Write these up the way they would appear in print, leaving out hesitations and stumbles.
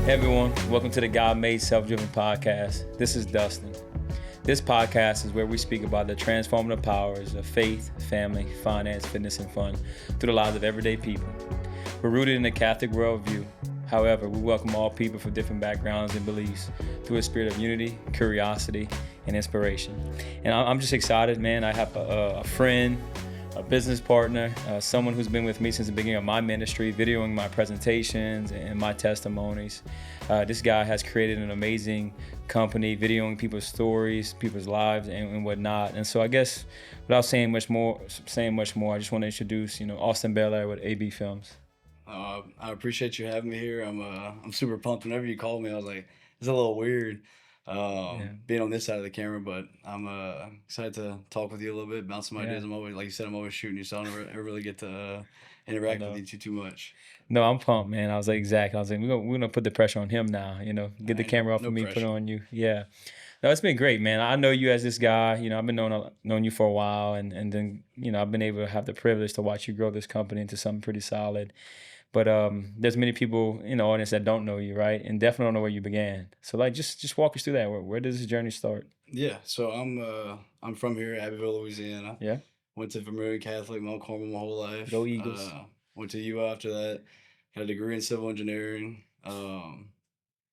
Hey everyone, welcome to the God Made Self-Driven Podcast. This is Dustin. This podcast is where we speak about the transformative powers of faith, family, finance, fitness, and fun through the lives of everyday people. We're rooted in the Catholic worldview. However, we welcome all people from different backgrounds and beliefs through a spirit of unity, curiosity, and inspiration. And I'm just excited, man. I have a friend, a business partner, someone who's been with me since the beginning of my ministry, videoing my presentations and my testimonies. This guy has created an amazing company, videoing people's stories, people's lives, and whatnot. And so I guess without saying much more, I just want to introduce, Austin Belaire with AB Films. I appreciate you having me here. I'm super pumped. Whenever you called me, I was like, it's a little weird being on this side of the camera, but I'm excited to talk with you a little bit, bounce some ideas. I'm always, like you said, I'm always shooting you, so I don't ever really get to interact with you too much. No, I'm pumped, man. I was like, we're gonna put the pressure on him now. Get the camera off of me, pressure. put it on you. Yeah. No, it's been great, man. I know you as this guy. I've been known you for a while, and then I've been able to have the privilege to watch you grow this company into something pretty solid. But there's many people in the audience that don't know you, right? And definitely don't know where you began. So like, just walk us through that. Where does this journey start? Yeah, so I'm from here, Abbeville, Louisiana. Yeah. Went to Vermilion Catholic, Mount Carmel my whole life. Go Eagles. Went to U after that. Got a degree in civil engineering.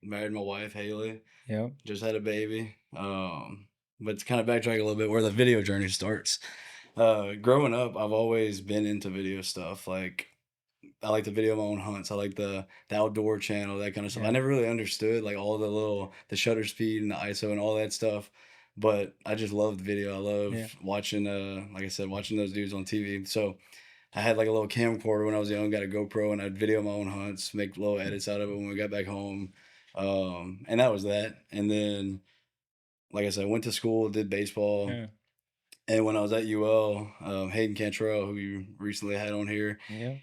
Married my wife Haley. Yeah. Just had a baby. But to kind of backtrack a little bit, where the video journey starts. Growing up, I've always been into video stuff. Like, I like to video my own hunts. I like the outdoor channel, that kind of stuff. Yeah. I never really understood like all the shutter speed and the ISO and all that stuff. But I just loved video. I love watching, like I said, watching those dudes on TV. So I had like a little camcorder when I was young, got a GoPro, and I'd video my own hunts, make little edits out of it when we got back home. And that was that. And then, like I said, I went to school, did baseball. Yeah. And when I was at UL, Hayden Cantrell, who you recently had on here,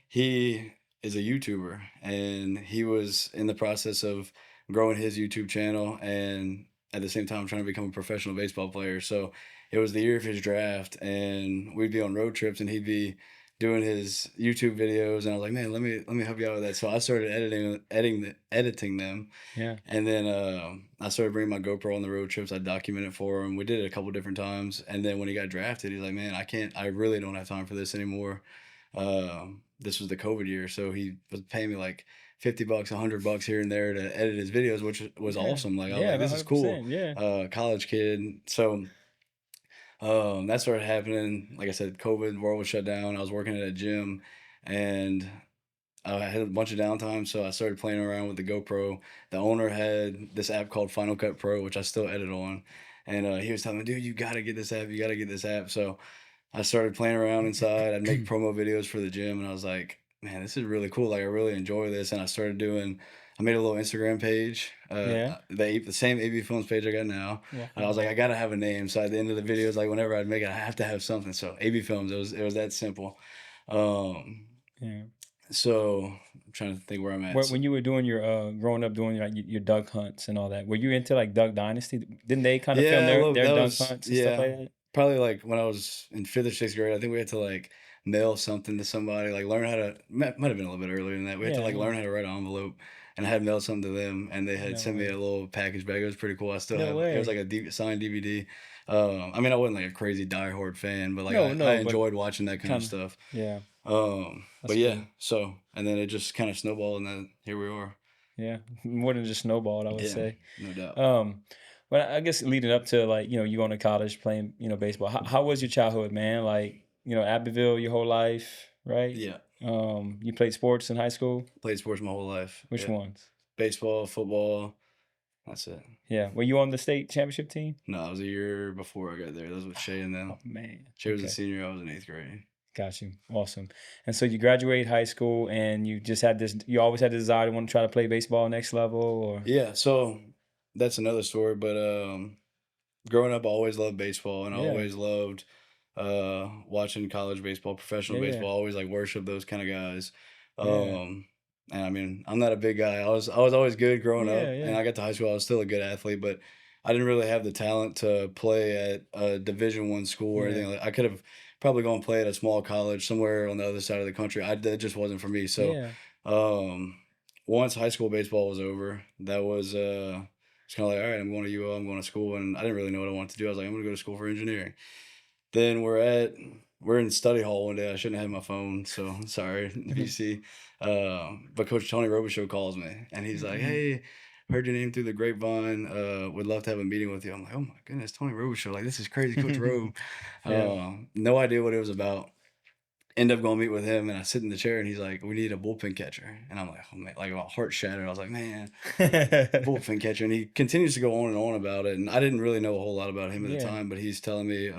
he is a YouTuber, and he was in the process of growing his YouTube channel and at the same time trying to become a professional baseball player. So it was the year of his draft, and we'd be on road trips, and he'd be doing his YouTube videos, and I was like, man, let me help you out with that. So I started editing them. Yeah. And then I started bringing my GoPro on the road trips. I documented for him. We did it a couple different times. And then when he got drafted, he's like, man, I really don't have time for this anymore. This was the COVID year. So he was paying me like $50, $100 here and there to edit his videos, which was awesome. Like, I was like, this is cool. Yeah. College kid. So that started happening. Like I said, COVID, the world was shut down. I was working at a gym, and I had a bunch of downtime, so I started playing around with the GoPro. The owner had this app called Final Cut Pro, which I still edit on. And he was telling me, dude, you got to get this app. You got to get this app. So I started playing around inside. I'd make promo videos for the gym, and I was like, man, this is really cool. Like, I really enjoy this. And I made a little Instagram page, the same AB Films page I got now. Yeah. And I was like, I got to have a name. So at the end of the videos, like whenever I'd make it, I have to have something. So AB Films, it was that simple. So I'm trying to think where I'm at. When you were doing your growing up doing your duck hunts and all that, were you into like Duck Dynasty? Didn't they kind of film their duck hunts and stuff like that? Probably like when I was in 5th or 6th grade, I think we had to like mail something to somebody, like learn how to, might have been a little bit earlier than that. We had to like learn how to write an envelope, and I had mailed something to them, and they had sent me a little package back. It was pretty cool. I still have it. It was like a signed DVD. I mean, I wasn't like a crazy diehard fan, but like I enjoyed watching that kind of stuff. Yeah. But yeah, cool. So, and then it just kind of snowballed, and then here we are. Yeah, more than just snowballed, I would say. No doubt. But I guess leading up to like, you going to college, playing, baseball, how was your childhood, man? Like, Abbeville your whole life, right? Yeah. You played sports in high school? Played sports my whole life. Which ones? Baseball, football. That's it. Yeah. Were you on the state championship team? No, it was a year before I got there. That was with Shay and them. Oh, man. Shay was a senior. I was in 8th grade. Got you. Awesome. And so you graduated high school, and you just had you always had the desire to want to try to play baseball next level, or? Yeah. So that's another story. But growing up, I always loved baseball, and I always loved watching college baseball, professional baseball. I always like worship those kind of guys. And I mean, I'm not a big guy. I was always good growing up, and I got to high school. I was still a good athlete, but I didn't really have the talent to play at a Division I school or anything. Like, I could have probably gone play at a small college somewhere on the other side of the country. That just wasn't for me. So once high school baseball was over, that was it's kind of like, all right, I'm going to UO, I'm going to school, and I didn't really know what I wanted to do. I was like, I'm going to go to school for engineering. Then we're in study hall one day. I shouldn't have my phone, so sorry, VC. But Coach Tony Robichaux calls me, and he's like, "Hey, heard your name through the grapevine. Would love to have a meeting with you." I'm like, "Oh my goodness, Tony Robichaux! Like this is crazy, Coach Rob." Yeah. No idea what it was about. End up going to meet with him, and I sit in the chair, and he's like, "We need a bullpen catcher," and I'm like, "Oh man!" Like my heart shattered. I was like, "Man, bullpen catcher," and he continues to go on and on about it, and I didn't really know a whole lot about him at the Yeah. time, but he's telling me,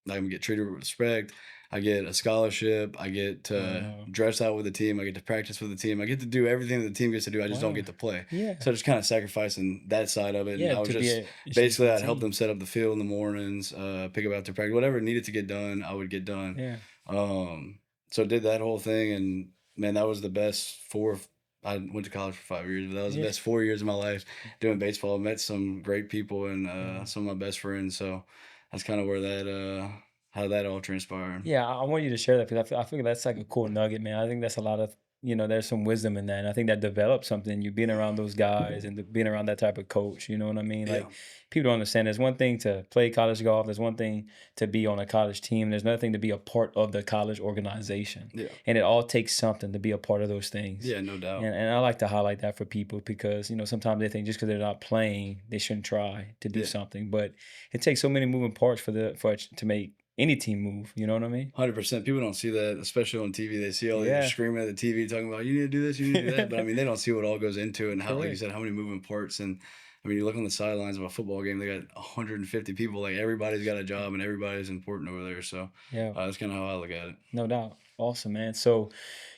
I get treated with respect. I get a scholarship. I get to Wow. dress out with the team. I get to practice with the team. I get to do everything that the team gets to do. I just don't Wow. get to play. Yeah. So just kind of sacrificing that side of it. And Yeah. I was To be just a issue for basically the I'd help team. them set up the field in the mornings, pick up after practice, whatever needed to get done, I would get done. Yeah. Um, so did that whole thing, and man, that was the best four. I went to college for 5 years, but that was the Yeah. best 4 years of my life doing baseball. I met some great people and Yeah. some of my best friends. So that's kind of where that how that all transpired. Yeah, I want you to share that because I feel that's like a cool nugget, man. I think that's a lot of, there's some wisdom in that. And I think that develops something. You being around those guys and being around that type of coach, you know what I mean? Yeah, Like people don't understand. There's one thing to play college golf. There's one thing to be on a college team. There's another thing to be a part of the college organization. yeah, And it all takes something to be a part of those things. yeah, no doubt. And I like to highlight that for people because, sometimes they think just because they're not playing, they shouldn't try to do Yeah, something. But it takes so many moving parts for it to make any team move, you know what I mean? 100%. People don't see that, especially on TV. They see all these Yeah. screaming at the TV talking about you need to do this, you need to do that. But I mean, they don't see what all goes into it and how, like you Correct. said, how many moving parts. And I mean, you look on the sidelines of a football game, they got 150 people. Like everybody's got a job and everybody's important over there. So Yeah, that's kind of how I look at it. no doubt. Awesome, man. So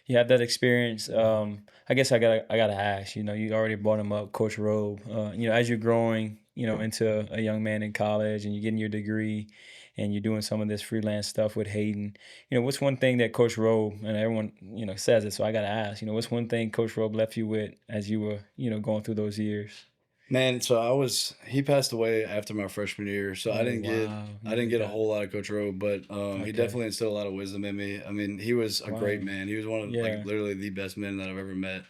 you had that experience. I guess I gotta ask, you already brought him up, Coach Robe. As you're growing, into a young man in college and you're getting your degree and you're doing some of this freelance stuff with Hayden, what's one thing that Coach Robe and everyone, says it, so I gotta ask, what's one thing Coach Robe left you with as you were, going through those years? Man, so he passed away after my freshman year, so Oh wow, I you didn't did get a that. whole lot of Coach Rowe, but he Okay. definitely instilled a lot of wisdom in me. I mean, he was a great Wow. man. He was one of like Yeah. literally the best men that I've ever met.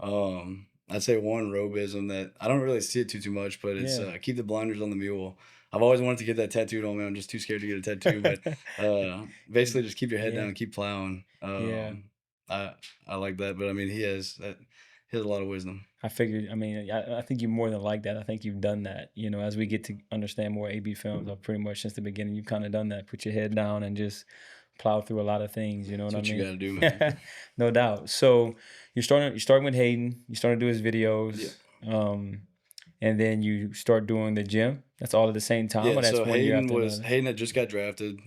I'd say one Robeism that I don't really see it too much, but it's Yeah. keep the blinders on the mule. I've always wanted to get that tattooed on me. I'm just too scared to get a tattoo, but basically just keep your head down Yeah. and keep plowing. Yeah. I I like that, but I mean, he has a lot of wisdom. I figured, I mean, I think you more than like that. I think you've done that. As we get to understand more AB films, I've pretty much since the beginning, you've kind of done that. Put your head down and just plow through a lot of things. You know what That's I what you got mean? to do, man. No doubt. So you're starting with Hayden. You starting to do his Yeah. videos, and then you start doing the gym. That's all at the same time, Yeah, or that's so one year after another. Hayden had just got drafted.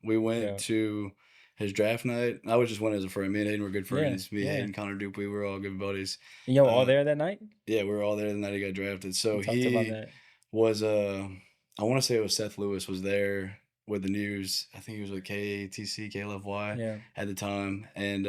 We went Yeah. to his draft night. I was just went as a friend. Me and Hayden were good Yeah. friends. Me, Yeah. Hayden, Connor Dupuy, we were all good buddies. And y'all all Uh, there that night? yeah, we were all there the night he got drafted. You So talked about he that. was I want to say it was Seth Lewis was there with the news. I think he was with KATC, KLFY Yeah. at the time. And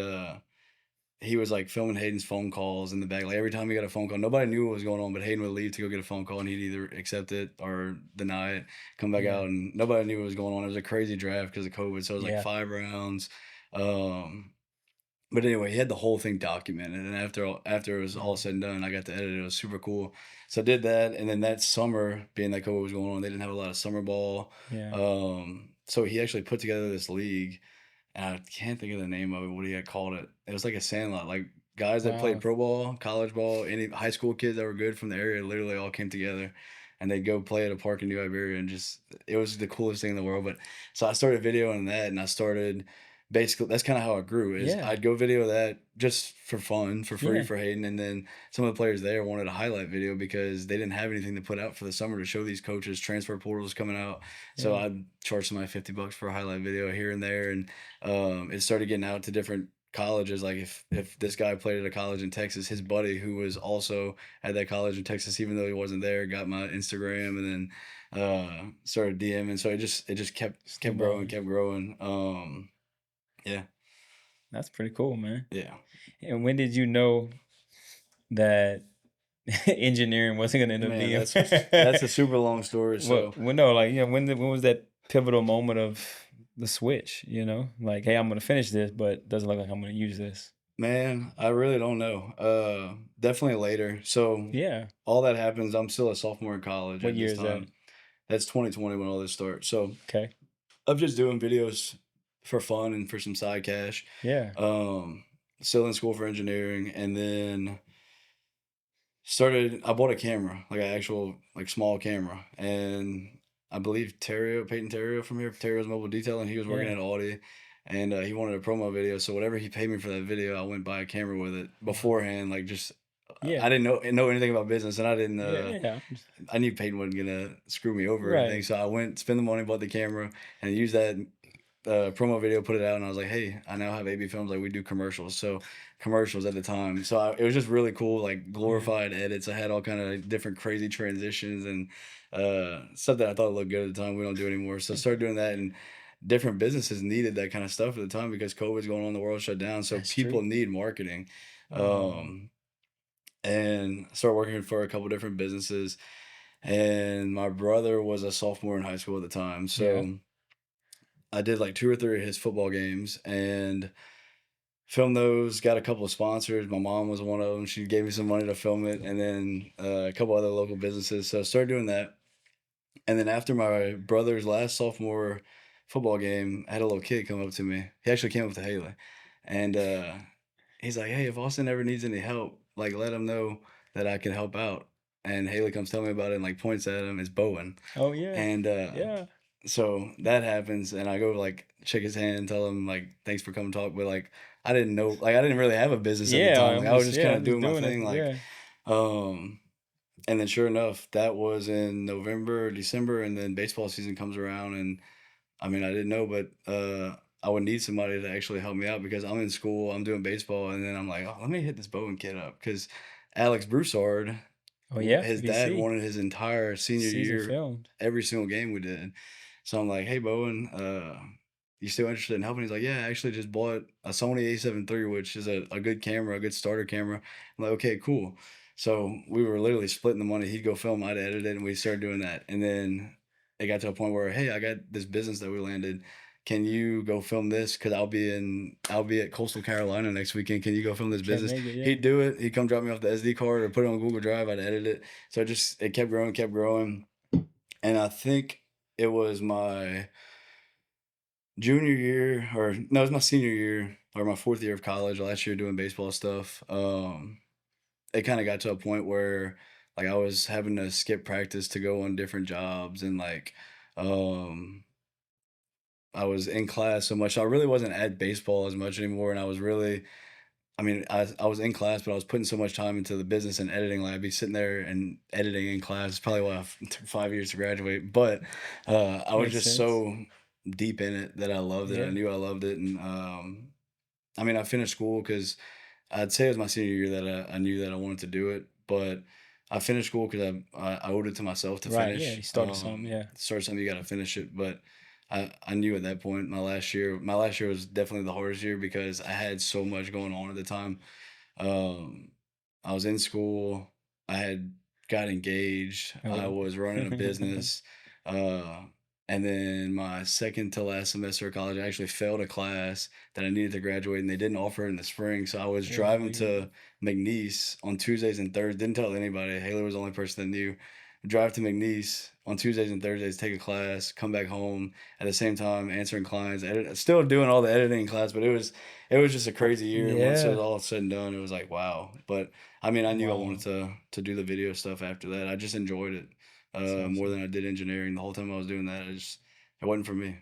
he was like filming Hayden's phone calls in the back. Like every time he got a phone call, nobody knew what was going on, but Hayden would leave to go get a phone call and he'd either accept it or deny it, come back Yeah. out, and nobody knew what was going on. It was a crazy draft because of COVID. So it was like Yeah. 5 rounds. Um, but anyway, he had the whole thing documented. And after it was all Yeah. said and done, I got to edit it. It was super cool. So I did that. And then that summer, being that COVID was going on, they didn't have a lot of summer ball. Yeah. So he actually put together this league, and I can't think of the name of it, what he had called it. It was like a sandlot, like guys that played Wow. pro ball, college ball, any high school kids that were good from the area literally all came together and they'd go play at a park in New Iberia, and just it was the coolest thing in the world. But so I started videoing that, and I started basically that's kind of how it grew is Yeah. I'd go video that just for fun, for free Yeah. for Hayden, and then some of the players there wanted a highlight video because they didn't have anything to put out for the summer to show these coaches. Transfer portals coming out, so Yeah. I'd charge somebody $50 for a highlight video here and there, and it started getting out to different colleges. Like if this guy played at a college in Texas, his buddy who was also at that college in Texas, even though he wasn't there, got my Instagram, and then started DMing. So it just kept growing, Snowballing. kept growing. Yeah, That's pretty cool, man. yeah. And when did you know that engineering wasn't gonna end up Man, being that's a super long story. well, So well no, like, when was that pivotal moment of the switch, like, hey, I'm gonna finish this, but doesn't look like I'm gonna use this. Man, I really don't know. Definitely later. So Yeah. all that happens. I'm still a sophomore in college What at year this is that? time. That's 2020 when all this starts. So Okay. I'm just doing videos for fun and for some side cash. Yeah. Um, Still in school for engineering, and then I bought a camera, like an actual like small camera, and I believe Peyton Terrio from here, Terrio's Mobile Detailing, he was working Yeah. at Audi, and he wanted a promo video. So whatever he paid me for that video, I went buy a camera with it beforehand. Like just Yeah. I didn't know anything about business, and I didn't. Yeah. Yeah. I knew Peyton wasn't gonna screw me over or anything, Right. so I went spend the money, bought the camera, and used that promo video, put it out, and I was like, hey, I now have AB Films, like we do commercials. So commercials at the time. So it was just really cool, like Yeah. glorified edits. I had all kind of different crazy transitions and stuff that I thought looked good at the time. We don't do anymore. So I started doing that, and different businesses needed that kind of stuff at the time because COVID's going on, the world shut down. So That's people true. need marketing. Oh. Um, and I started working for a couple different businesses. And my brother was a sophomore in high school at the time. Yeah. So I did like two or three of his football games and filmed those. Got a couple of sponsors. My mom was one of them. She gave me some money to film it, and then a couple other local businesses. So I started doing that. And then after my brother's last sophomore football game, I had a little kid come up to me. He actually came up to Haley, and he's like, "Hey, if Austin ever needs any help, like let him know that I can help out." And Haley comes tell me about it and like points at him. It's Bowen, Oh yeah. and Yeah. so that happens, and I go like shake his hand, tell him like thanks for coming talk, but like I didn't know, like I didn't really have a business at the Yeah. time. Like I was just kind I'm of just doing my doing it. thing, like Yeah. um, and then sure enough, that was in November, December, and then baseball season comes around, and I mean I didn't know, but I would need somebody to actually help me out because I'm in school, I'm doing baseball, and then I'm like, oh, let me hit this Bowen kid up because Alex Broussard, Oh yeah. his dad VC wanted his entire senior season year, filmed. every single game we did. So I'm like, hey, Bowen, you still interested in helping? He's like, yeah, I actually just bought a Sony A7 III, which is a good camera, a good starter camera. I'm like, okay, cool. So we were literally splitting the money. He'd go film, I'd edit it, and we started doing that. And then it got to a point where, hey, I got this business that we landed. Can you go film this? Because I'll be at Coastal Carolina next weekend. Can you go film this Can't business? make it. Yeah. He'd do it. He'd come drop me off the SD card or put it on Google Drive. I'd edit it. So it kept growing, kept growing. And I think it was my junior year, or no, it was my senior year or my fourth year of college, last year doing baseball stuff. It kind of got to a point where like I was having to skip practice to go on different jobs, and like um I was in class so much. I really wasn't at baseball as much anymore, and I mean, I was in class, but I was putting so much time into the business and editing. Like I'd be sitting there and editing in class. It's probably why it took 5 years to graduate. But I was Makes just sense. so deep in it that I loved it. I Yeah. knew I loved it, and I mean, I finished school because I'd say it was my senior year that I knew that I wanted to do it. But I finished school because I owed it to myself to Right. Yeah. You finish. started something. Yeah. Start something, you got to finish it. But I knew at that point my last year was definitely the hardest year because I had so much going on at the time. um, I was in school. I had got engaged. I Oh. was running a business. Uh, and then my second to last semester of college, I actually failed a class that I needed to graduate, and they didn't offer it in the spring. So I was Oh driving yeah. to McNeese on Tuesdays and Thursdays. Didn't tell anybody. Haley was the only person that knew. Drive to McNeese on Tuesdays and Thursdays, take a class, come back home at the same time, answering clients, still doing all the editing in class, but it was just a crazy year, and once it was Yeah. all said and done, it was like, wow. But I mean, I knew I wanted Wow. to do the video stuff after that. I just enjoyed it That's more awesome. than I did engineering. The whole time I was doing that, it wasn't for me.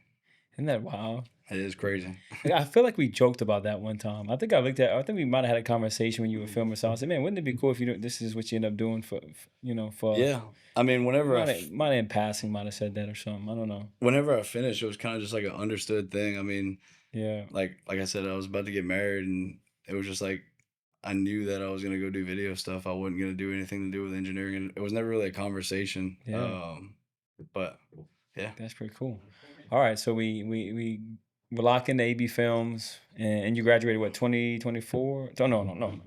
Isn't that wild? It is crazy. Like, I feel like we joked about that one time. I think we might have had a conversation when you were filming. So I said, man, wouldn't it be cool if this is what you end up doing for, Yeah, I mean, might have in passing, might have said that or something. I don't know. whenever I finished, it was kind of just like an understood thing. I mean, Yeah. like I said, I was about to get married, and it was just like I knew that I was gonna go do video stuff. I wasn't gonna do anything to do with engineering, and it was never really a conversation. Yeah. But yeah, That's pretty cool. All right. So we were locked into AB Films and you graduated what, 2024? Oh, no.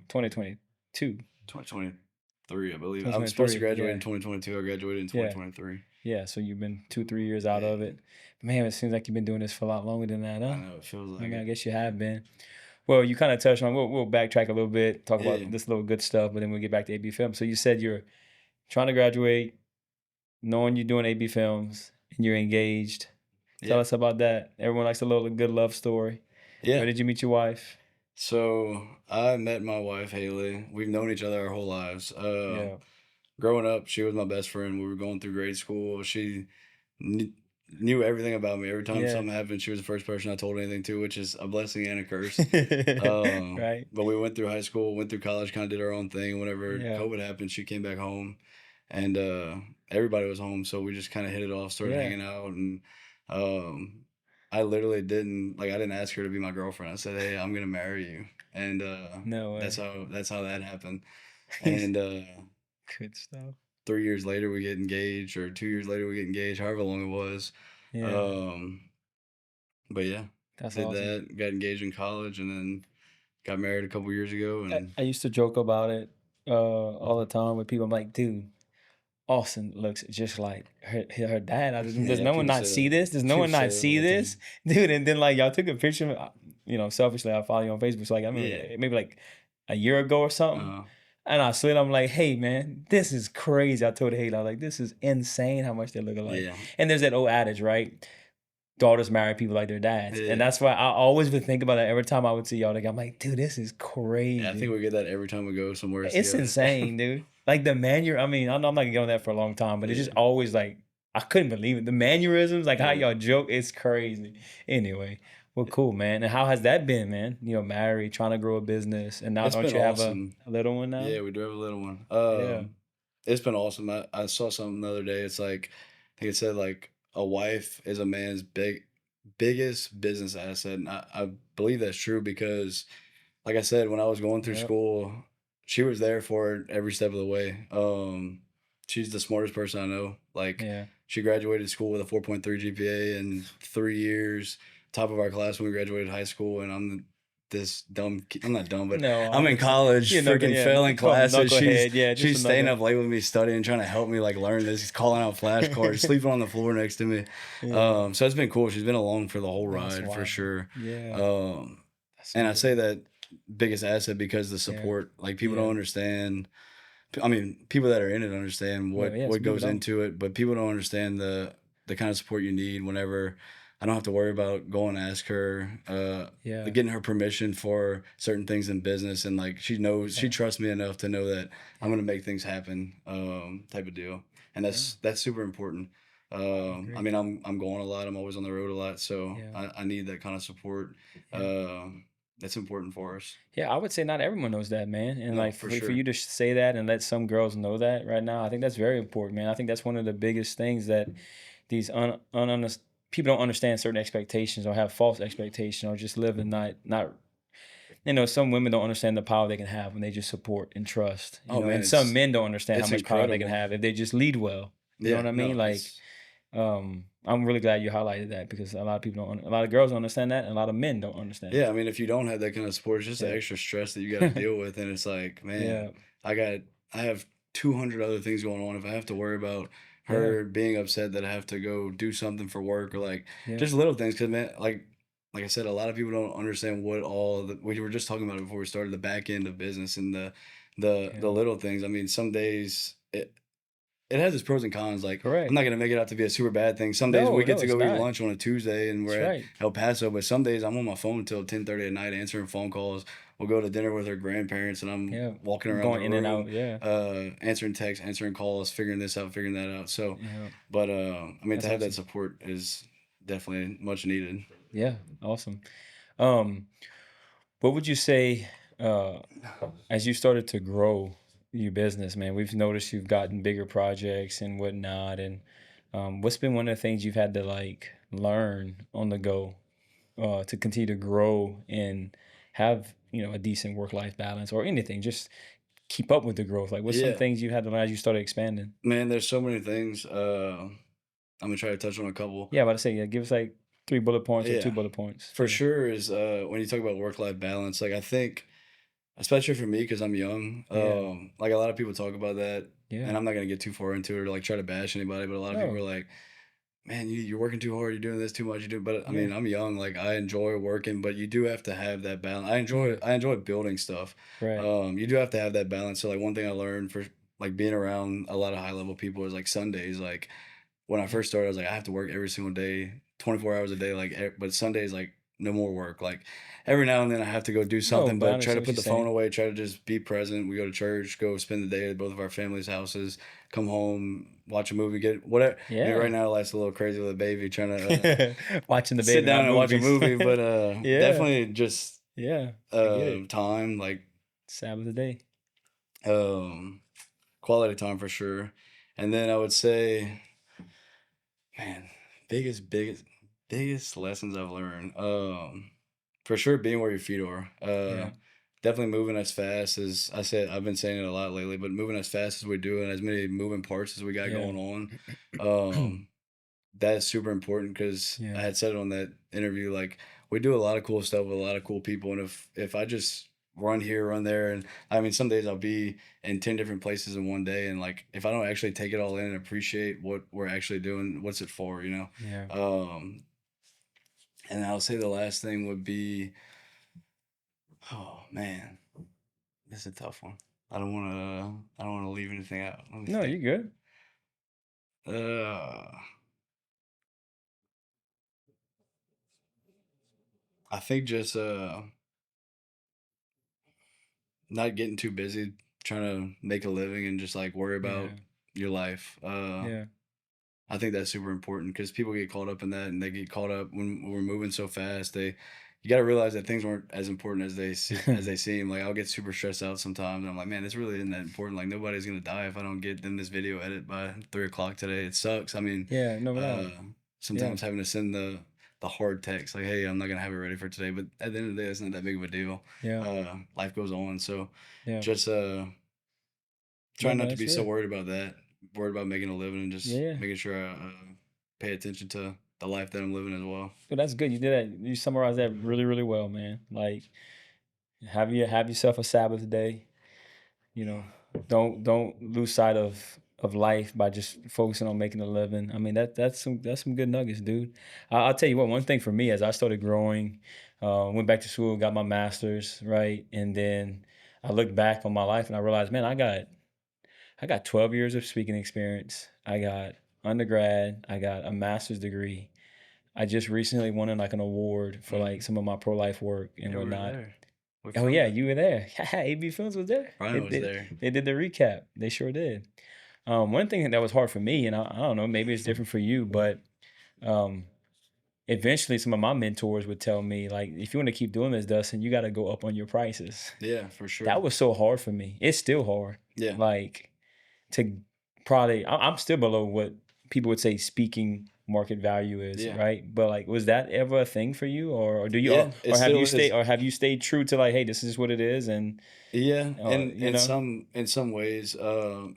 2022. 2023, I believe. I'm supposed to 2023. graduate in Yeah. 2022. I graduated in Yeah. 2023. Yeah. So you've been 2, 3 years out of Yeah, it. Man, it seems like you've been doing this for a lot longer than that, I huh? know it feels I like mean, I it. guess you have been. Well, you kind of touched on. We'll backtrack a little bit, talk Yeah, about this little good stuff, but then we'll get back to AB Film. So you said you're trying to graduate, knowing you're doing AB Films, and you're engaged. Tell yeah, us about that. Everyone likes a little good love story. Where yeah. did you meet your wife? So I met my wife Haley. We've known each other our whole lives. Yeah, Growing up, she was my best friend. We were going through grade school. She kn- knew everything about me. Every time yeah, something happened, she was the first person I told anything to, which is a blessing and a curse. right. But we went through high school, went through college, kind of did our own thing. Whenever Yeah, COVID happened, she came back home, and everybody was home, so we just kind of hit it off, started yeah. hanging out, and um, I literally didn't like I didn't ask her to be my girlfriend. I said, "Hey, I'm gonna marry you," and No that's way. how that happened. And Good stuff. 3 years later, we get engaged, or 2 years later, we get engaged. However long it was. Yeah, Um, but yeah, that's did awesome. that. Got engaged in college, and then got married a couple years ago. I, And I used to joke about it all the time with people. I'm like, dude, Austin looks just like her dad. Does yeah, no one people not say see that. this? Does no People one say not that all see the this, time. dude? And then like y'all took a picture. Selfishly, I follow you on Facebook. So like I mean, Yeah. maybe like a year ago or something. Uh, And I slid. I'm like, hey man, this is crazy. I told Haley, I was like, this is insane how much they look alike. yeah. And there's that old adage, right? Daughters marry people like their dads, and Yeah. that's why I always would think about that every time I would see y'all. Like, I'm like, dude, this is Yeah, I think crazy. we get that every time we go somewhere It's together. insane, dude. Like the I mean, I know I'm not gonna get on that for a long time, but it's just Yeah. always like I couldn't believe it. The mannerisms, like how Yeah. y'all joke, it's crazy. Anyway, well, cool, man. And how has that been, man? Married, trying to grow a business, and now It's don't been you have awesome. a little one now? Yeah, we do have a little one. Yeah, It's been awesome. I saw something the other day. It's like I think it said like a wife is a man's biggest business asset. And I believe that's true because like I said, when I was going through yeah, school, she was there for it every step of the way. She's the smartest person I know. Like yeah. she graduated school with a 4.3 GPA in 3 years, top of our class when we graduated high school, and this I'm not dumb, but No, I'm I'm in just college, freaking yeah, failing call him classes. knucklehead. Yeah, just She's staying another. up late with me studying, trying to help me like learn this. He's calling out flashcards, sleeping on the floor next to me. Yeah, So it's been cool. She's been along for the whole that's ride for wild. sure. Yeah, Um, that's and I say amazing. that biggest asset because the Yeah, support. Like people don't yeah. understand. I mean, people that are in it understand No, yeah. what Some people goes don't. into it, but people don't understand the kind of support you need whenever I don't have to worry about going to ask her, Yeah, getting her permission for certain things in business, and like she knows she yeah, trusts me enough to know that I'm yeah, gonna make things happen, type of deal, and yeah. that's super important. I I agree. mean, I'm going a lot. I'm always on the road a lot, so Yeah, I need that kind of support. yeah. That's important for us. Yeah, I would say not everyone knows that, man. And No, like for for you sure. to say that and let some girls know that right now, I think that's very important, man. I think that's one of the biggest things that these people don't understand certain expectations or have false expectations or just live and not some women don't understand the power they can have when they just support and trust, Oh man, and some men don't understand how it's much power they can incredible. have if they just lead well. You know Yeah, what I mean? no, Like, it's I'm really glad you highlighted that because a lot of people don't, a lot of girls don't understand that, and a lot of men don't understand yeah. that. I mean, if you don't have that kind of support, it's just the extra stress that you got to Yeah. deal with, and it's like, Yeah. man, I got I have 200 other things going on. If I have to worry about Yeah. her being upset that I have to go do something for work or like Yeah. just little things, because man, like I said, a lot of people don't understand what we were just talking about it before we started the back end of business and the Yeah. little things. I mean, some days it has its pros and cons. Like, I'm Correct. not gonna make it out to be a super bad thing. Some days we No, get no, to it's go eat not. lunch on a Tuesday and we're That's at right. El Paso, but some days I'm on my phone until 10:30 at night answering phone calls. We'll go to dinner with her grandparents and I'm Yeah. walking around the Going in and room, out. Yeah. answering texts, answering calls, figuring this out, figuring that out. So, Yeah. but I mean, to That's have that awesome. support is definitely much needed. Yeah. Awesome. Um, what would you say uh as you started to grow your business, man? We've noticed you've gotten bigger projects and whatnot. And what's been one of the things you've had to like learn on the go to continue to grow and have a decent work life balance or anything? Just keep up with the growth. Like, what's some Yeah, things you had to learn as you started expanding? man, there's so many things. I'm gonna try to touch on a couple. Yeah, about to say, yeah, give us like 3 bullet points or two Yeah, bullet points. for Yeah, sure is when you talk about work life balance, like I think especially for me because I'm young, yeah, like a lot of people talk about that, yeah. and I'm not gonna get too far into it or like try to bash anybody, but a lot of people are No, like, man, you're working too hard, you're doing this too much, you do. But I Yeah. mean, I'm young, like I enjoy working, but you do have to have that balance. Yeah. I enjoy building stuff. Right. You do have to have that balance. So like one thing I learned for like being around a lot of high level people is like Sundays. Like when I Yeah. first started, I was like, I have to work every single day, 24 hours a day. Like, but Sundays, like no more work. Like every now and then I have to go do No, something, but I but try to understand what put you're the phone saying. away, try to just be present. We go to church, go spend the day at both of our families' houses, come home, watch a movie, get whatever. I mean, right Yeah. now life's a little crazy with a baby trying to Watching the sit baby, down not and watch a movies. movie, but Yeah. definitely just Yeah. I get it. time, like Sabbath a day. um quality time for sure. And then I would say, man, biggest lessons I've learned. For sure being where your feet are. Yeah. Definitely moving as fast as I said, I've been saying it a lot lately, but moving as fast as we do and as many moving parts as we got Yeah. going on. That is super important because I Yeah. had said it on that interview, like we do a lot of cool stuff with a lot of cool people. And if I just run here, run there, and I mean some days I'll be in 10 different places in one day, and like if I don't actually take it all in and appreciate what we're actually doing, what's it for, you know? Yeah. And I'll say the last thing would be, oh man, this is a tough one. I don't wanna leave anything out. Let me No, think. you good. Uh I think just not getting too busy trying to make a living and just like worry about Yeah. your life. Yeah. I think that's super important because people get caught up in that, and they get caught up when we're moving so fast. You got to realize that things weren't as important as they seem. Like I'll get super stressed out sometimes, and I'm like, man, this really isn't that important. Like nobody's gonna die if I don't get in this video edit by 3 o'clock today. It sucks. I mean, Yeah. No uh, doubt. Yeah. sometimes having to send the hard text like, hey, I'm not gonna have it ready for today. But at the end of the day, it's not that big of a deal. Yeah. Life goes on, so Yeah. just No, trying but not to that's be so it. worried about that. Worried about making a living and just Yeah. making sure I pay attention to the life that I'm living as well. But that's good. You did that. You summarized that really, really well, man. Like have yourself a Sabbath day. You know, don't lose sight of life by just focusing on making a living. I mean that's some good nuggets, dude. I'll tell you what. One thing for me as I started growing, went back to school, got my master's, right, and then I looked back on my life and I realized, man, I got 12 years of speaking experience. I got undergrad. I got a master's degree. I just recently won like an award for like Hmm. some of my pro life work and Yeah, we were whatnot. there. We Oh filmed yeah, it. you were there. AB Films was there. They Ryan was did there. they did the recap. They sure did. One thing that was hard for me, and I don't know, maybe it's different for you, but um, eventually some of my mentors would tell me like, if you want to keep doing this, Dustin, you got to go up on your prices. Yeah, for sure. That was so hard for me. It's still hard. Yeah. Like to probably, I'm still below what people would say speaking market value is, Yeah. right? But like, was that ever a thing for you, or do you, Yeah, it or have still you stayed, is. or have you stayed true to like, hey, this is what it is, and Yeah, you know, in some ways,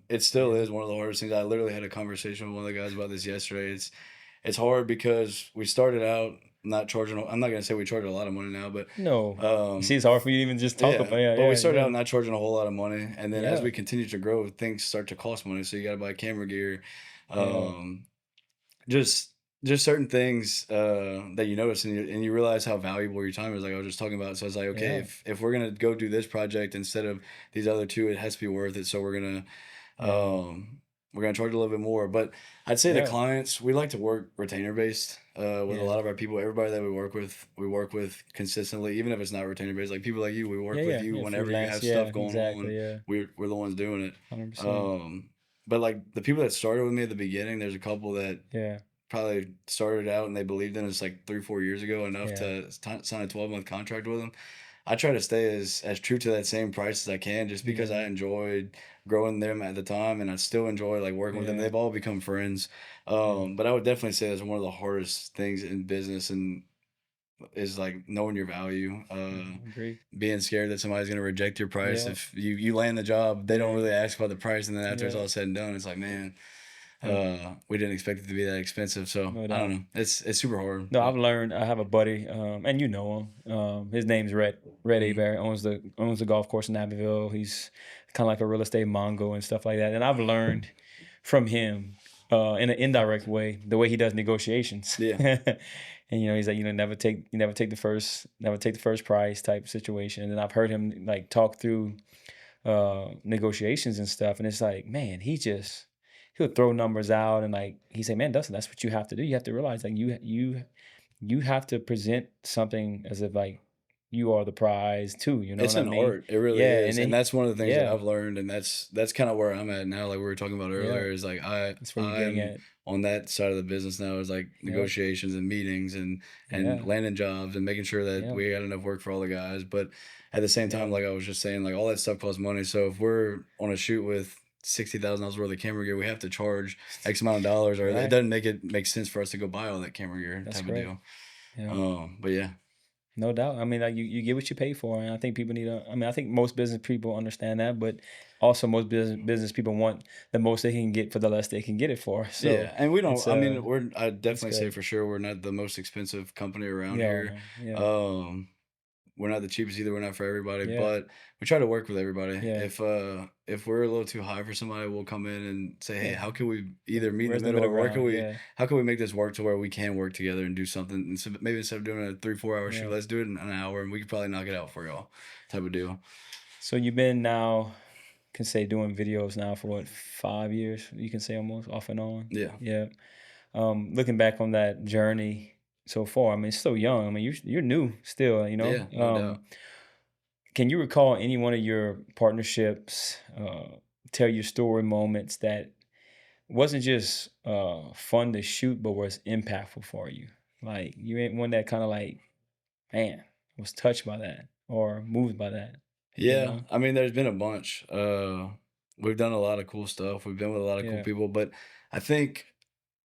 it still yeah, is one of the hardest things. I literally had a conversation with one of the guys about this yesterday. It's hard because we started out not charging. I'm not gonna say we charge a lot of money now, but no, you see, um, it's hard for you to even just talk yeah. about, yeah, But we yeah, started yeah, out not charging a whole lot of money, and then as yeah, we continue to grow, things start to cost money. So you got to buy camera gear, yeah, um, just just certain things that you notice, and you realize how valuable your time is. Like I was just talking about. So I was like, okay, yeah, if we're gonna go do this project instead of these other two, it has to be worth it. So yeah, we're gonna charge a little bit more. But I'd say the yeah, clients, we like to work retainer based with a yeah, lot of our people. Everybody that we work with consistently, even if it's not retainer based. Like people like you, we yeah, work with yeah, you yeah, whenever you freelance, have yeah, stuff going on. exactly, yeah, We're the ones doing it. 100%, Um, but like the people that started with me at the beginning, there's a couple that yeah, probably started out and they believed in us like 3 4 years ago enough yeah, to sign a 12-month contract with them. I try to stay as true to that same price as I can, just because yeah, I enjoyed growing them at the time, and I still enjoy like working with them. yeah, They've all become friends. yeah, But I would definitely say that's one of the hardest things in business, and is like knowing your value. agree, Being scared that somebody's gonna reject your price yeah, if you land the job, they don't yeah, really ask about the price, and then after it's yeah, all said and done, it's like, man, yeah, we didn't expect it to be that expensive. So no I don't doubt. know. It's super hard, No, but I've learned. I have a buddy, and you know him. His name's Red mm, Abear. Owns the golf course in Abbeville. He's kind of like a real estate mongo and stuff like that. And I've learned from him. in an indirect way, the way he does negotiations. Yeah. And he's like, never take the first prize type situation. And then I've heard him like talk through negotiations and stuff, and it's like, man, he'll throw numbers out, and like he say, man, Dustin, that's what you have to do. You have to realize like you have to present something as if like you are the prize too. You know It's what I an mean? art. It really Yeah, and is. And then that's one of the things that yeah, I've learned, and that's kind of where I'm at now. Like we were talking about yeah, earlier, is like that's where you're getting I'm at. on that side of the business now, is like Yep, negotiations and meetings and yeah, landing jobs and making sure that yep, we got enough work for all the guys. But at the same time, yep, like I was just saying, like all that stuff costs money. So if we're on a shoot with $60,000 worth of camera gear, we have to charge X amount of dollars, or it right. doesn't make sense for us to go buy all that camera gear That's type of correct. deal. Yeah. But yeah, No doubt. I mean, like you get what you pay for, and I think people need to. I mean, I think most business people understand that, but also most business people want the most they can get for the less they can get it for. So yeah, and we don't. it's I mean, I it's definitely say good. for sure we're not the most expensive company around Yeah, here. yeah, Um, we're not the cheapest either. We're not for everybody, yeah, but we try to work with everybody. yeah, If we're a little too high for somebody, we'll come in and say, hey, yeah. how can we either meet in the Where's the middle, middle or ground? Yeah, how can we make this work to where we can work together and do something? And so maybe instead of doing a 3 4 hour shoot, yeah. let's do it in an hour, and we could probably knock it out for y'all, type of deal. So you've been now, can say doing videos now for what, 5 years? You can say almost off and on. Yeah, Yeah. Looking back on that journey so far, I mean, it's so young. I mean, you're new still. yeah, no doubt. Can you recall any one of your partnerships, tell your story moments that wasn't just fun to shoot, but was impactful for you? Like you ain't one that kind of like, man, was touched by that or moved by that. You Yeah, know? I mean, there's been a bunch. We've done a lot of cool stuff. We've been with a lot of cool Yeah. people, but I think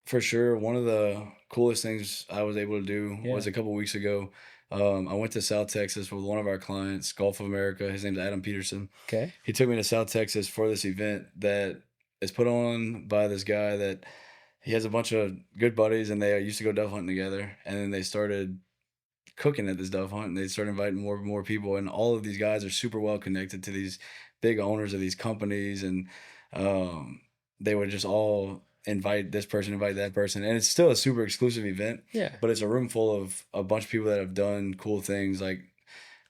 for sure one of the coolest things I was able to do was Yeah. a couple weeks ago. I went to South Texas with one of our clients, Gulf of America. His name's Adam Peterson. Okay. He took me to South Texas for this event that is put on by this guy that he has a bunch of good buddies, and they used to go dove hunting together, and then they started cooking at this dove hunt, and they started inviting more and more people, and all of these guys are super well connected to these big owners of these companies, and um, they would just all invite that person, and it's still a super exclusive event, Yeah. but it's a room full of a bunch of people that have done cool things, like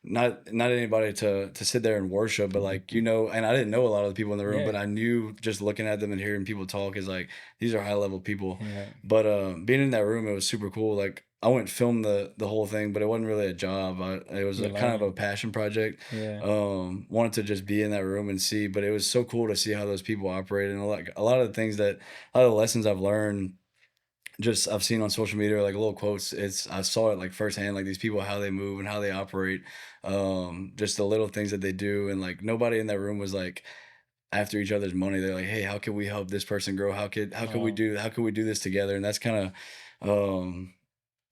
not anybody to sit there and worship, but like, and I didn't know a lot of the people in the room, Yeah. but I knew just looking at them and hearing people talk is like, these are high level people. Yeah. But being in that room, it was super cool. Like I went and filmed the whole thing, but it wasn't really a job. It was You a kind of a learn. passion project. Yeah. Wanted to just be in that room and see, but it was so cool to see how those people operate, and a lot of the things that a lot of the lessons I've learned, just I've seen on social media, like little quotes. I saw it like firsthand, like these people, how they move and how they operate, just the little things that they do, and like nobody in that room was like after each other's money. They're like, hey, how can we help this person grow? Wow. How could we do this together? And that's kind of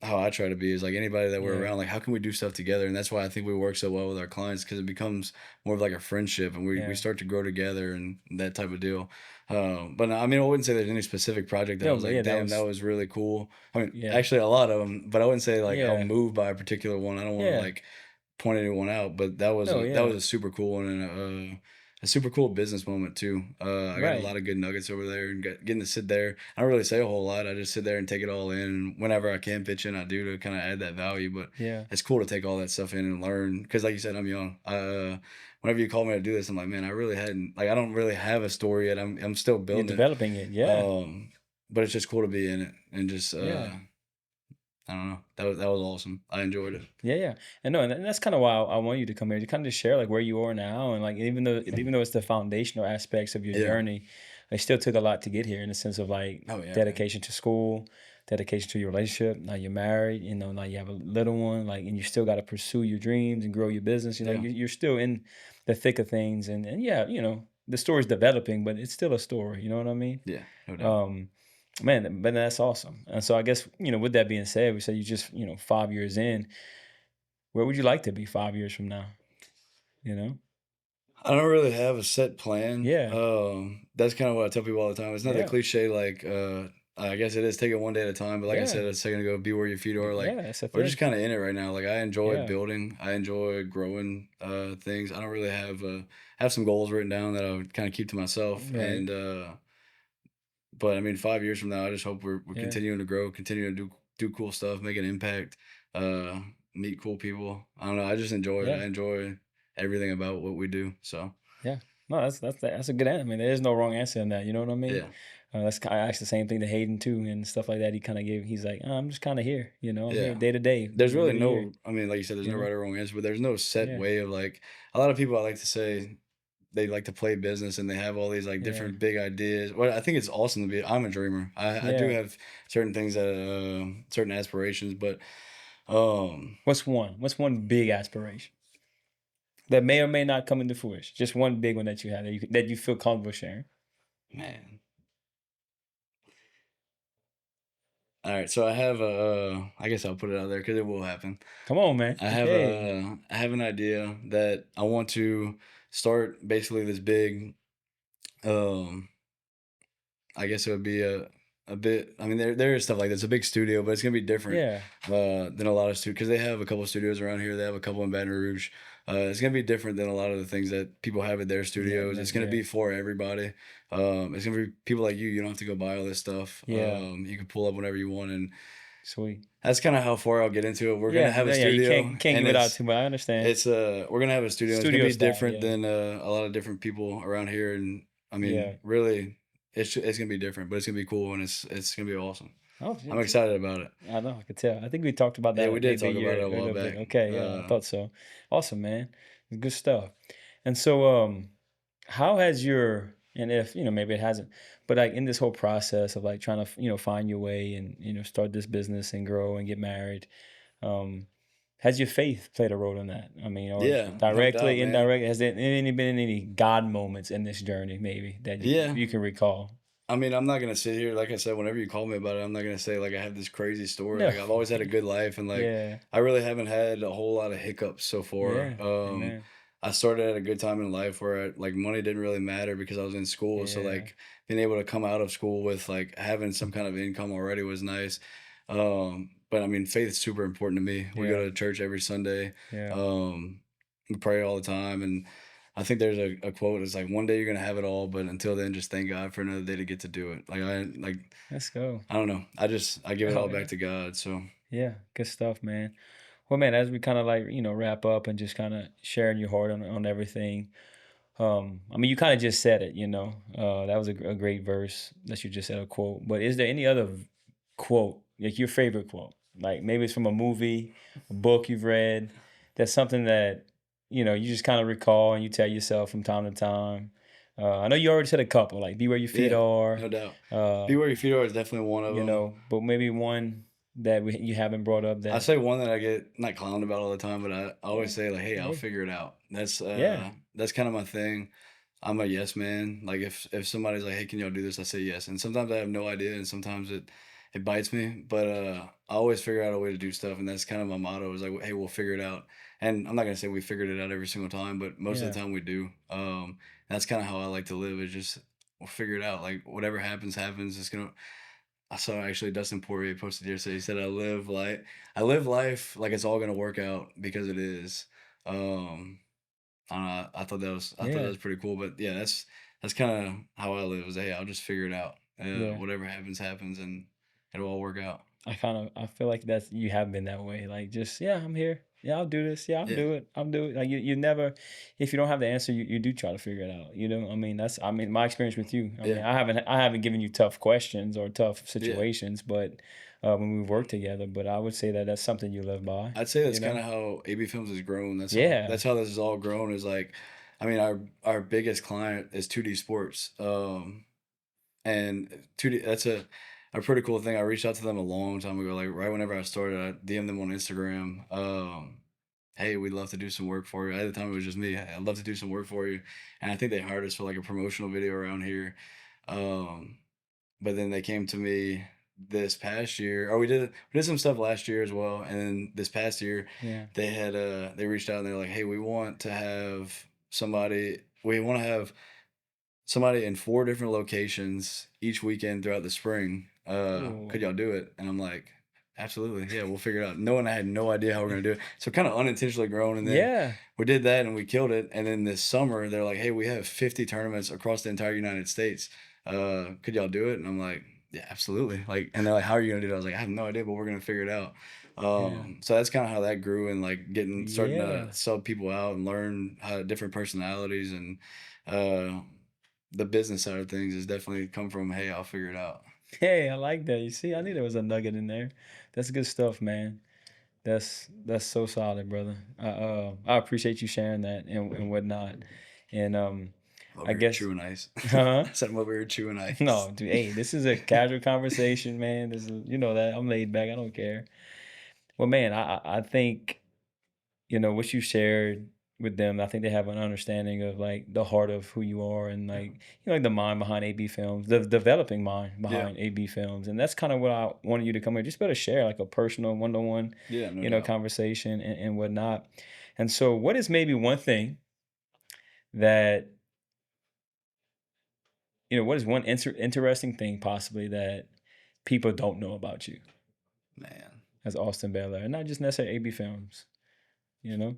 how I try to be, is like anybody that we're Yeah. around, like how can we do stuff together? And that's why I think we work so well with our clients, because it becomes more of like a friendship, and we Yeah. start to grow together and that type of deal. But I mean, I wouldn't say there's any specific project that I No, was but yeah, like, that damn, that was was really cool. I mean, yeah. actually a lot of them, but I wouldn't say like I'm Yeah. moved by a particular one. I don't want to Yeah. like point anyone out, but No, that was yeah. a super cool one, and a super cool business moment too. I got a Right. lot of good nuggets over there, and getting to sit there. I don't really say a whole lot. I just sit there and take it all in. And whenever I can pitch in, I do, to kind of add that value. But Yeah. it's cool to take all that stuff in and learn. Because like you said, I'm young. Whenever you call me to do this, I'm like, man, I really hadn't, like, I don't really have a story yet. I'm still You're building it. developing it. Yeah. But it's just cool to be in it, and just Yeah. I don't know. That was awesome. I enjoyed it. Yeah, yeah. And no, and that's kind of why I want you to come here to kind of just share like where you are now, and like even though it's the foundational aspects of your Yeah. journey, it still took a lot to get here in the sense of like Oh yeah, man. dedication to school, dedication to your relationship. Now you're married, now you have a little one, like, and you still got to pursue your dreams and grow your business. Yeah. You're still in the thick of things, and yeah, the story's developing, but it's still a story. You know what I mean? Yeah. No doubt. Man, but that's awesome. And so I guess, with that being said, we say you just, 5 years in, where would you like to be 5 years from now? You know? I don't really have a set plan. Yeah. That's kind of what I tell people all the time. It's not the Yeah. cliche, like, I guess it is, take it one day at a time. But like I Yeah. said a second ago, be where your feet are. Like, Yeah. That's the we're thing. just kind of in it right now. Like, I enjoy Yeah. building. I enjoy growing things. I don't really have some goals written down that I would kind of keep to myself. Right. And But I mean, 5 years from now, I just hope we're Yeah. continuing to grow, continuing to do cool stuff, make an impact, uh, meet cool people. I don't know. I just enjoy it. Yeah. I enjoy everything about what we do. So Yeah. No, that's a good answer. I mean, there is no wrong answer in that. You know what I mean? yeah, I asked the same thing to Hayden too, and stuff like that. He kind of gave. He's like, I'm just kind of here. You know, I'm here yeah. day to day, There's really year to year. no. I mean, like you said, there's You no know? right or wrong answer, but there's no set Yeah. way of like. A lot of people I like to say they like to play business and they have all these like Yeah. different big ideas. Well, I think it's awesome to be. I'm a dreamer. I do Yeah. have certain things that certain aspirations, but um What's one? What's one big aspiration that may or may not come into fruition? Just one big one that you have that you feel comfortable sharing. man. All right, so I have a. I guess I'll put it out there because it will happen. Come on, man. Hey. I have an idea that I want to start basically this big. Um, I guess it would be a bit. I mean, there is stuff like this. A big studio, but it's gonna be different Yeah. than a lot of studios because they have a couple of studios around here. They have a couple in Baton Rouge. It's gonna be different than a lot of the things that people have at their Yeah. studios. It's gonna Yeah. be for everybody. It's gonna be people like you. You don't have to go buy all this stuff. Yeah. You can pull up whenever you want, and Sweet. that's kind of how far I'll get into it. We're gonna Yeah. have a Yeah. Yeah. You studio, can't and give it out too much. I understand. we're gonna have a studio. It's gonna Studio be style. different Yeah. than a lot of different people around here, and I Yeah. mean, really, it's gonna be different, but it's gonna be cool, and it's gonna be awesome. Oh, I'm excited about it. I know. I could tell. I think we talked about Yeah, that we did maybe a talk about year it a a while little bit. back. Okay. Yeah. I thought so. Awesome, man. Good stuff. And so, how has your and if maybe it hasn't, but like in this whole process of like trying to find your way and start this business and grow and get married, um, has your faith played a role in that? I mean, or Yeah, no doubt, directly, man. indirectly, has there been any God moments in this journey maybe that Yeah, you can recall? I mean, I'm not gonna sit here, like I said, whenever you call me about it, I'm not gonna say like I have this crazy story. No. Like I've always had a good life, and like Yeah. I really haven't had a whole lot of hiccups so far. Yeah. Amen. I started at a good time in life where like money didn't really matter because I was in school. So Yeah. like being able to come out of school with like having some kind of income already was nice. But I mean, faith is super important to me. We Yeah. go to church every Sunday. Yeah. We pray all the time, and I think there's a quote. It's like one day you're gonna have it all, but until then, just thank God for another day to get to do it. Let's go. I don't know. I give it Oh all yeah. back to God. So Yeah. Good stuff, man. Well, man, as we kind of like, wrap up and just kind of sharing your heart on everything. I mean, you kind of just said it, that was a great verse that you just said, a quote. But is there any other quote, like your favorite quote? Like maybe it's from a movie, a book you've read, that's something that, you just kind of recall and you tell yourself from time to time. I know you already said a couple, like be where your feet yeah, are, no doubt. uh, Be where your feet are is definitely one of them. but maybe one that you haven't brought up I that, say one that I get not clowned about all the time, but I yeah, always say like, "Hey, I'll hey, figure it out." yeah, That's kind of my thing. I'm a yes man. Like if somebody's like, "Hey, can y'all do this?" I say yes. And sometimes I have no idea, and sometimes it bites me. But I always figure out a way to do stuff, and that's kind of my motto. Is like, "Hey, we'll figure it out." And I'm not gonna say we figured it out every single time, but most of yeah, the time we do. That's kind of how I like to live. Is just we'll figure it out. Like whatever happens, happens. It's gonna I saw actually Dustin Poirier posted yesterday. He said, I live life like it's all gonna work out because it is." Um, I don't know, I thought that yeah, was pretty cool. But yeah, that's kind of how I live. Is hey, I'll just figure it out. yeah. Whatever happens, happens, and it'll all work out. I feel like that's you have been that way. Like just yeah, I'm here. Yeah, I'll do this. Yeah, I'll Yeah, do it. I'll do it. Like you never, if you don't have the answer, you do try to figure it out. I mean I mean my experience with you. I mean yeah, I haven't given you tough questions or tough yeah. situations, but when we've worked together. But I would say that that's something you live by. I'd say You that's kind know? of how AB Films has grown. Yeah. That's how this has all grown. Is like, I mean, our biggest client is 2D Sports. And 2D, that's a pretty cool thing. I reached out to them a long time ago, like right whenever I started. I DM'd them on Instagram. Hey, we'd love to do some work for you. At the time, it was just me. "Hey, I'd love to do some work for you," and I think they hired us for like a promotional video around here. Um, but then they came to me this past year, or we did some stuff last year as well, and then this past year, Yeah. they reached out and they're like, "Hey, we want to have somebody in 4 different locations each weekend throughout the spring. Could Ooh. y'all do it?" And I'm like, "Absolutely, yeah, we'll figure it out." I had no idea how we're gonna do it. So kind of unintentionally grown, and then Yeah. we did that and we killed it. And then this summer they're like, "Hey, we have 50 tournaments across the entire United States. could y'all do it? And I'm like, yeah, absolutely. Like, and they're like, how are you gonna do it? I was like, I have no idea, but we're gonna figure it out. Yeah. So that's kind of how that grew, and like starting to Yeah. sub people out and learn how different personalities, and uh, the business side of things has definitely come from, hey, I'll figure it out. Hey, I like that. You see, I knew there was a nugget in there. That's good stuff, man. That's so solid, brother. I appreciate you sharing that and whatnot. And I'm over I here guess, chewing ice. huh? I said I'm over here chewing ice. No, dude. Hey, this is a casual conversation, man. This is, you know that I'm laid back. I don't care. Well, man, I think what you shared with them. I think they have an understanding of like the heart of who you are and like like the mind behind AB Films, the developing mind Yeah, behind AB Films, and that's kind of what I wanted you to come here, just better share like a personal one-to-one, yeah, no doubt. conversation and whatnot. And so, what is maybe one thing that what is one interesting thing possibly that people don't know about you Man. as Austin Belaire, and not just necessarily AB Films? You know,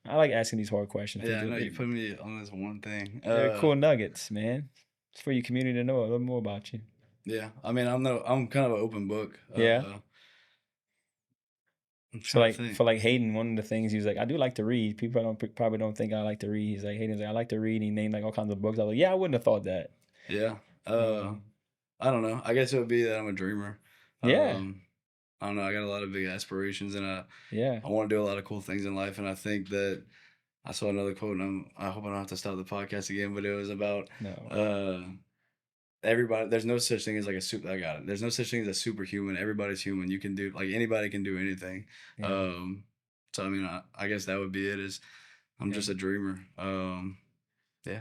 I like asking these hard questions Yeah, because I know you put me on this one thing. they're cool nuggets, man. It's for your community to know a little more about you. Yeah, I mean, I'm kind of an open book. Yeah. I'm So trying to like think. for like Hayden, one of the things he was like, I do like to read. People probably don't think I like to read. He's like Hayden's like, I like to read. He named like all kinds of books. I was like, yeah, I wouldn't have thought that. Yeah. Um, I don't know. I guess it would be that I'm a dreamer. yeah, Um, I don't know. I got a lot of big aspirations, and yeah, I want to do a lot of cool things in life. And I think that I saw another quote, and I hope I don't have to stop the podcast again, but it was about no, uh everybody. There's no such thing as like a super. I got it. There's no such thing as a superhuman. Everybody's human. You can do, like, anybody can do anything. yeah, Um, so I mean, I guess that would be it. Is I'm yeah. just a dreamer. Yeah.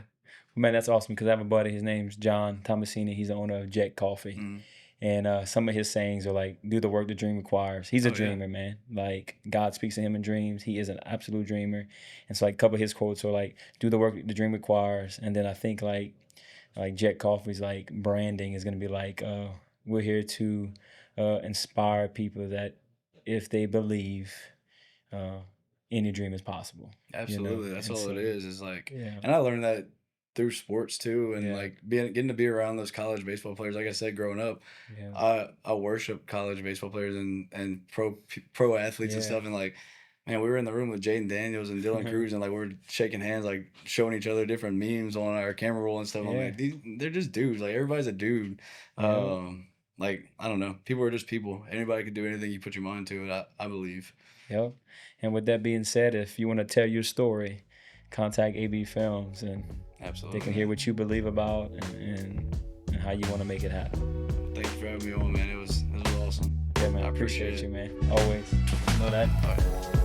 Man, that's awesome because I have a buddy. His name's John Tomasini. He's the owner of Jet Coffee. Mm. And some of his sayings are like, do the work the dream requires. He's a Oh yeah. dreamer, man. Like, God speaks to him in dreams. He is an absolute dreamer. And so, like, a couple of his quotes are like, do the work the dream requires. And then I think, like Jet Coffee's, like, branding is going to be like, we're here to inspire people that if they believe, uh, any dream is possible, Absolutely. That's And all it so, is like, yeah, and I learned that through sports too, and yeah, like getting to be around those college baseball players. Like I said, growing up, yeah, I worship college baseball players and pro athletes and yeah. stuff. And like, man, we were in the room with Jaden Daniels and Dylan Cruz, and like we're shaking hands, like showing each other different memes on our camera roll and stuff. I'm Yeah, like, they're just dudes. Like, everybody's a dude. yeah. Like, I don't know. People are just people. Anybody can do anything you put your mind to. I believe. Yep. And with that being said, if you want to tell your story, contact AB Films and they Absolutely, can hear man. what you believe about and how you want to make it happen. Thank you for having me on, man. It was awesome. Yeah, man. I I appreciate appreciate you, it. man. Always. You know that. All right.